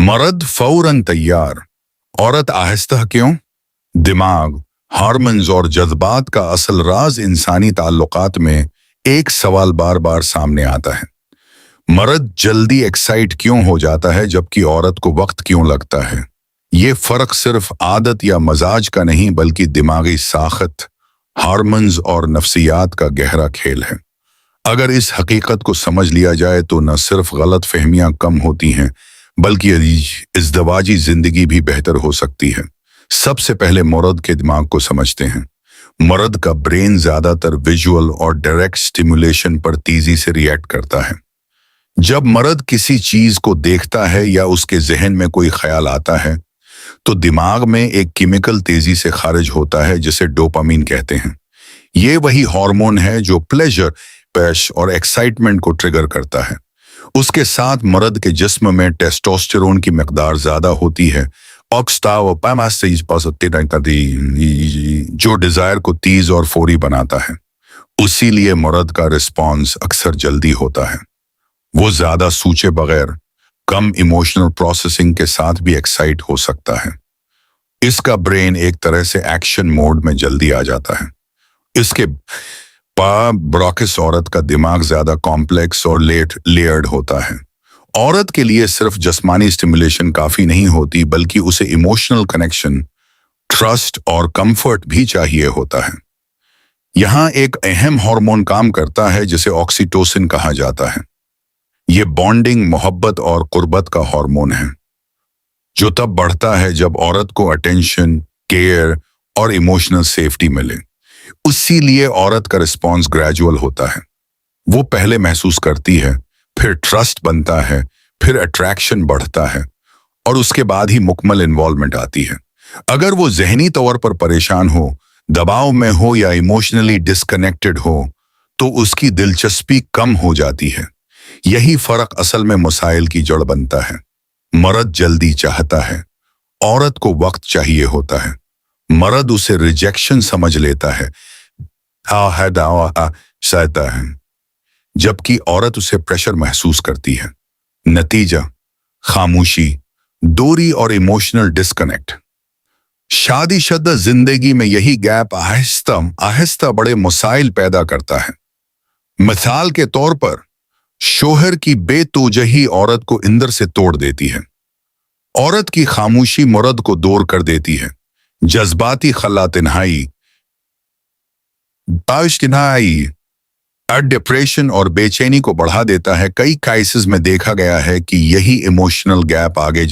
मर्द फौरन तैयार, औरत आहिस्ता क्यों? दिमाग, हार्मोन्स और जज्बात का असल राज इंसानी ताल्लुकात में एक सवाल बार बार सामने आता है। मर्द जल्दी एक्साइट क्यों हो जाता है जबकि औरत को वक्त क्यों लगता है? ये फर्क सिर्फ आदत या मजाज का नहीं बल्कि दिमागी साखत, हार्मोन्स और नफ्सियात का गहरा खेल है। अगर इस हकीकत को समझ लिया जाए तो न सिर्फ गलत फहमियां कम होती हैं बल्कि इज़्दिवाजी जिंदगी भी बेहतर हो सकती है। सबसे पहले मर्द के दिमाग को समझते हैं। मर्द का ब्रेन ज्यादातर विजुअल और डायरेक्ट स्टिमुलेशन पर तेजी से रिएक्ट करता है। जब मर्द किसी चीज को देखता है या उसके जहन में कोई ख्याल आता है तो दिमाग में एक केमिकल तेजी से खारिज होता है जिसे डोपामीन कहते हैं। ये वही हार्मोन है जो प्लेजर, पैश और एक्साइटमेंट को ट्रिगर करता है। उसके साथ मर्द के जिस्म में टेस्टोस्टेरोन की मिकदार ज्यादा होती है, जो डिजायर को तेज और फौरी बनाता है। उसीलिए मर्द का रिस्पॉन्स अक्सर जल्दी होता है। वो ज्यादा सोचे बगैर कम इमोशनल प्रोसेसिंग के साथ भी एक्साइट हो सकता है। इसका ब्रेन एक तरह से एक्शन मोड में जल्दी आ जाता है। इसके ब्रॉकिस औरत का दिमाग ज्यादा कॉम्प्लेक्स और लेयर्ड होता है। औरत के लिए सिर्फ जिस्मानी स्टिमुलेशन काफी नहीं होती बल्कि उसे इमोशनल कनेक्शन, ट्रस्ट और कंफर्ट भी चाहिए होता है। यहाँ एक अहम हार्मोन काम करता है जिसे ऑक्सीटोसिन कहा जाता है। ये बॉन्डिंग, मोहब्बत और कुर्बत का हार्मोन है जो तब बढ़ता है जब औरत को अटेंशन, केयर और इमोशनल सेफ्टी मिले। इसीलिए औरत का रिस्पॉन्स ग्रेजुअल होता है। वो पहले महसूस करती है, फिर ट्रस्ट बनता है, फिर अट्रैक्शन बढ़ता है और उसके बाद ही मुकम्मल इन्वॉल्वमेंट आती है। अगर वो जहनी तौर पर परेशान हो, दबाव में हो या इमोशनली डिस्कनेक्टेड हो तो उसकी दिलचस्पी कम हो जाती है। यही फर्क असल में मसाइल की जड़ बनता है। मर्द जल्दी चाहता है, औरत को वक्त चाहिए होता है। मर्द उसे रिजेक्शन समझ लेता है, सहता है, जबकि औरत उसे प्रेशर महसूस करती है। नतीजा, खामोशी, दूरी और इमोशनल डिस्कनेक्ट। शादीशुदा जिंदगी में यही गैप आहिस्ता आहिस्ता बड़े मसाइल पैदा करता है। मिसाल के तौर पर, शोहर की बेतोजही औरत को अंदर से तोड़ देती है। औरत की खामोशी मर्द को दूर कर देती है। जज्बाती खला तन्हाई, डिप्रेशन और बेचैनी को बढ़ा देता है। कई केसेस में देखा गया है कि यही इमोशनल गैप आगे